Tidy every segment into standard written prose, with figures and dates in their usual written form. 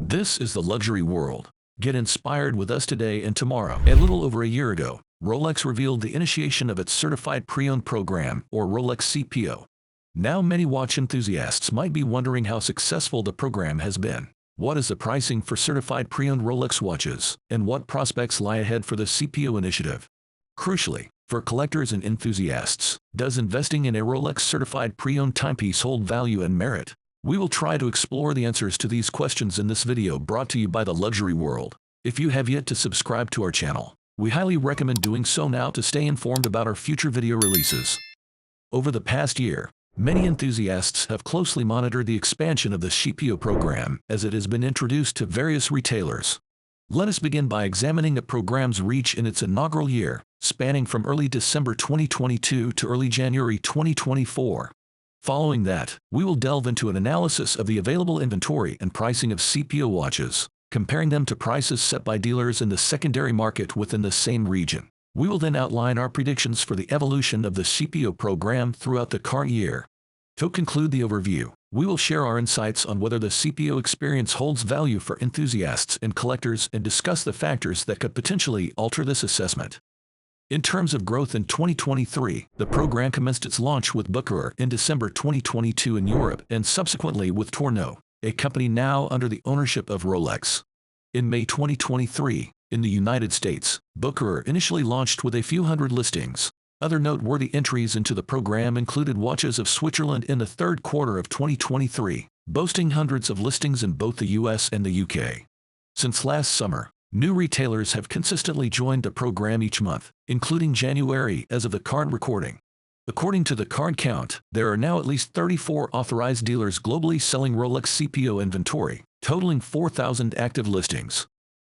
This is the luxury world. Get inspired with us today and tomorrow. A little over a year ago, Rolex revealed the initiation of its certified pre-owned program, or Rolex CPO. Now many watch enthusiasts might be wondering how successful the program has been. What is the pricing for certified pre-owned Rolex watches, and what prospects lie ahead for the CPO initiative? Crucially, for collectors and enthusiasts, does investing in a Rolex certified pre-owned timepiece hold value and merit? We will try to explore the answers to these questions in this video brought to you by the luxury world. If you have yet to subscribe to our channel, we highly recommend doing so now to stay informed about our future video releases. Over the past year, many enthusiasts have closely monitored the expansion of the CPO program as it has been introduced to various retailers. Let us begin by examining the program's reach in its inaugural year, spanning from early December 2022 to early January 2024. Following that, we will delve into an analysis of the available inventory and pricing of CPO watches, comparing them to prices set by dealers in the secondary market within the same region. We will then outline our predictions for the evolution of the CPO program throughout the current year. To conclude the overview, we will share our insights on whether the CPO experience holds value for enthusiasts and collectors and discuss the factors that could potentially alter this assessment. In terms of growth in 2023, the program commenced its launch with Bucherer in December 2022 in Europe and subsequently with Tourneau, a company now under the ownership of Rolex. In May 2023, in the United States, Bucherer initially launched with a few hundred listings. Other noteworthy entries into the program included Watches of Switzerland in the third quarter of 2023, boasting hundreds of listings in both the US and the UK. Since last summer, new retailers have consistently joined the program each month, including January as of the current recording. According to the current count, there are now at least 34 authorized dealers globally selling Rolex CPO inventory, totaling 4,000 active listings.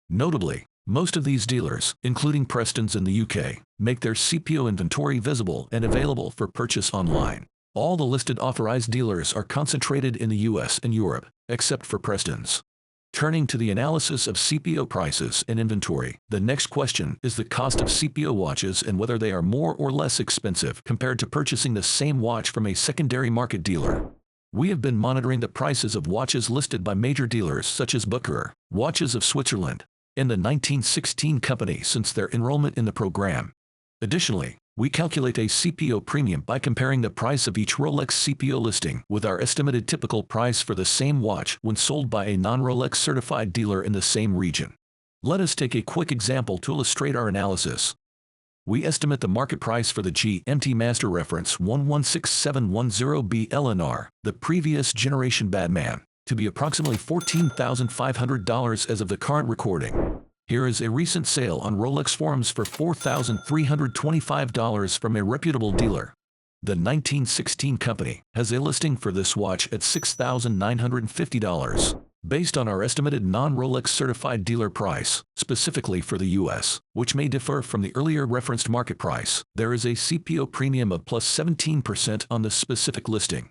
Notably, most of these dealers, including Preston's in the UK, make their CPO inventory visible and available for purchase online. All the listed authorized dealers are concentrated in the US and Europe, except for Preston's. Turning to the analysis of CPO prices and inventory, the next question is the cost of CPO watches and whether they are more or less expensive compared to purchasing the same watch from a secondary market dealer. We have been monitoring the prices of watches listed by major dealers such as Bucherer, Watches of Switzerland, and the 1916 company since their enrollment in the program. Additionally, we calculate a CPO premium by comparing the price of each Rolex CPO listing with our estimated typical price for the same watch when sold by a non-Rolex certified dealer in the same region. Let us take a quick example to illustrate our analysis. We estimate the market price for the GMT Master Reference 116710B LNR, the previous generation Batman, to be approximately $14,500 as of the current recording. Here is a recent sale on Rolex forums for $4,325 from a reputable dealer. The 1916 company has a listing for this watch at $6,950. Based on our estimated non-Rolex certified dealer price, specifically for the US, which may differ from the earlier referenced market price, there is a CPO premium of plus 17% on the specific listing.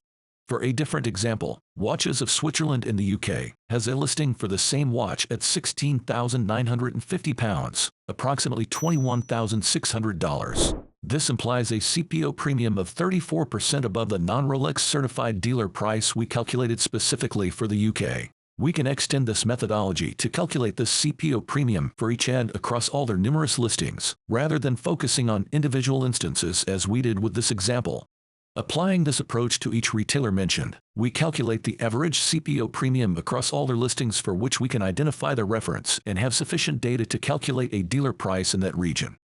For a different example, Watches of Switzerland in the UK has a listing for the same watch at £16,950, approximately $21,600. This implies a CPO premium of 34% above the non-Rolex certified dealer price we calculated specifically for the UK. We can extend this methodology to calculate the CPO premium for each ad across all their numerous listings, rather than focusing on individual instances as we did with this example. Applying this approach to each retailer mentioned, we calculate the average CPO premium across all their listings for which we can identify the reference and have sufficient data to calculate a dealer price in that region.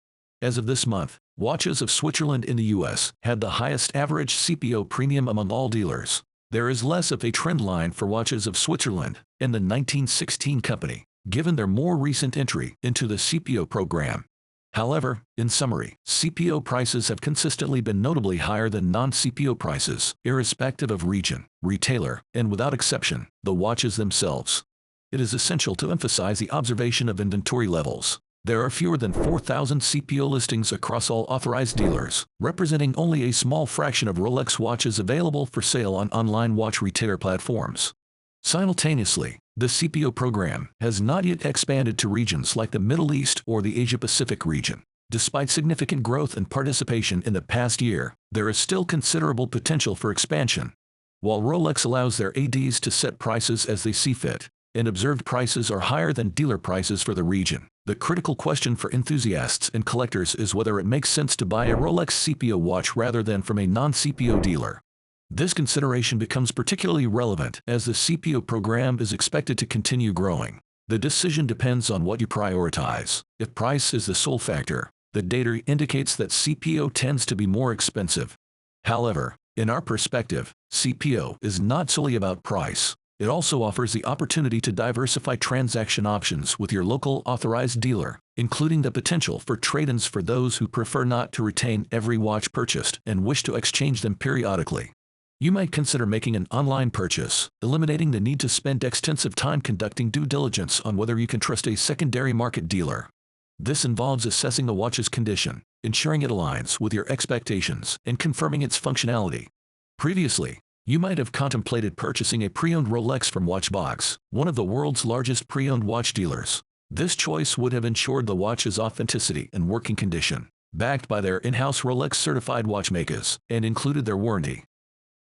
As of this month, Watches of Switzerland in the US had the highest average CPO premium among all dealers. There is less of a trend line for Watches of Switzerland and the 1916 company, given their more recent entry into the CPO program. However, in summary, CPO prices have consistently been notably higher than non-CPO prices, irrespective of region, retailer, and without exception, the watches themselves. It is essential to emphasize the observation of inventory levels. There are fewer than 4,000 CPO listings across all authorized dealers, representing only a small fraction of Rolex watches available for sale on online watch retailer platforms. Simultaneously, the CPO program has not yet expanded to regions like the Middle East or the Asia-Pacific region. Despite significant growth and participation in the past year, there is still considerable potential for expansion. While Rolex allows their ADs to set prices as they see fit, and observed prices are higher than dealer prices for the region. The critical question for enthusiasts and collectors is whether it makes sense to buy a Rolex CPO watch rather than from a non-CPO dealer. This consideration becomes particularly relevant as the CPO program is expected to continue growing. The decision depends on what you prioritize. If price is the sole factor, the data indicates that CPO tends to be more expensive. However, in our perspective, CPO is not solely about price. It also offers the opportunity to diversify transaction options with your local authorized dealer, including the potential for trade-ins for those who prefer not to retain every watch purchased and wish to exchange them periodically. You might consider making an online purchase, eliminating the need to spend extensive time conducting due diligence on whether you can trust a secondary market dealer. This involves assessing a watch's condition, ensuring it aligns with your expectations, and confirming its functionality. Previously, you might have contemplated purchasing a pre-owned Rolex from Watchbox, one of the world's largest pre-owned watch dealers. This choice would have ensured the watch's authenticity and working condition, backed by their in-house Rolex certified watchmakers, and included their warranty.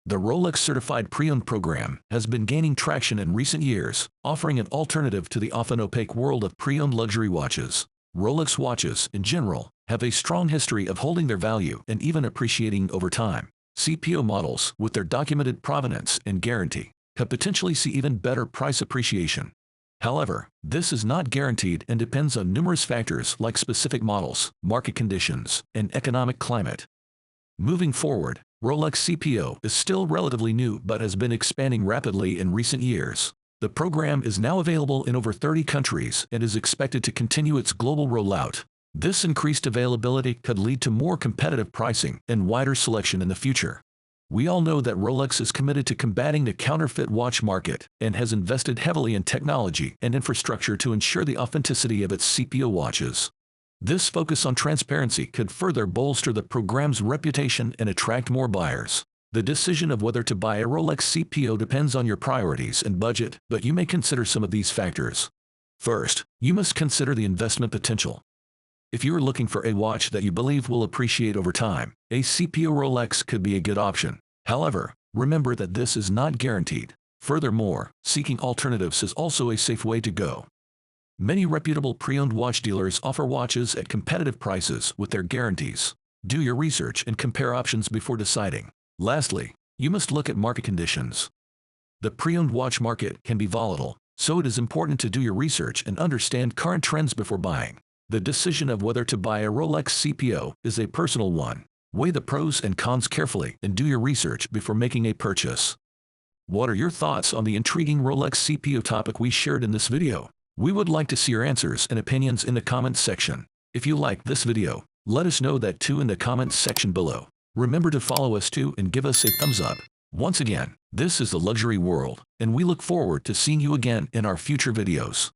The Rolex Certified Pre-Owned program has been gaining traction in recent years, offering an alternative to the often opaque world of pre-owned luxury watches. Rolex watches, in general, have a strong history of holding their value and even appreciating over time. CPO models, with their documented provenance and guarantee, could potentially see even better price appreciation. However, this is not guaranteed and depends on numerous factors like specific models, market conditions, and economic climate. Moving forward, Rolex CPO is still relatively new but has been expanding rapidly in recent years. The program is now available in over 30 countries and is expected to continue its global rollout. This increased availability could lead to more competitive pricing and wider selection in the future. We all know that Rolex is committed to combating the counterfeit watch market and has invested heavily in technology and infrastructure to ensure the authenticity of its CPO watches. This focus on transparency could further bolster the program's reputation and attract more buyers. The decision of whether to buy a Rolex CPO depends on your priorities and budget, but you may consider some of these factors. First, you must consider the investment potential. If you are looking for a watch that you believe will appreciate over time, a CPO Rolex could be a good option. However, remember that this is not guaranteed. Furthermore, seeking alternatives is also a safe way to go. Many reputable pre-owned watch dealers offer watches at competitive prices with their guarantees. Do your research and compare options before deciding. Lastly, you must look at market conditions. The pre-owned watch market can be volatile, so it is important to do your research and understand current trends before buying. The decision of whether to buy a Rolex CPO is a personal one. Weigh the pros and cons carefully and do your research before making a purchase. What are your thoughts on the intriguing Rolex CPO topic we shared in this video? We would like to see your answers and opinions in the comments section. If you liked this video, let us know that too in the comments section below. Remember to follow us too and give us a thumbs up. Once again, this is the Luxury World, and we look forward to seeing you again in our future videos.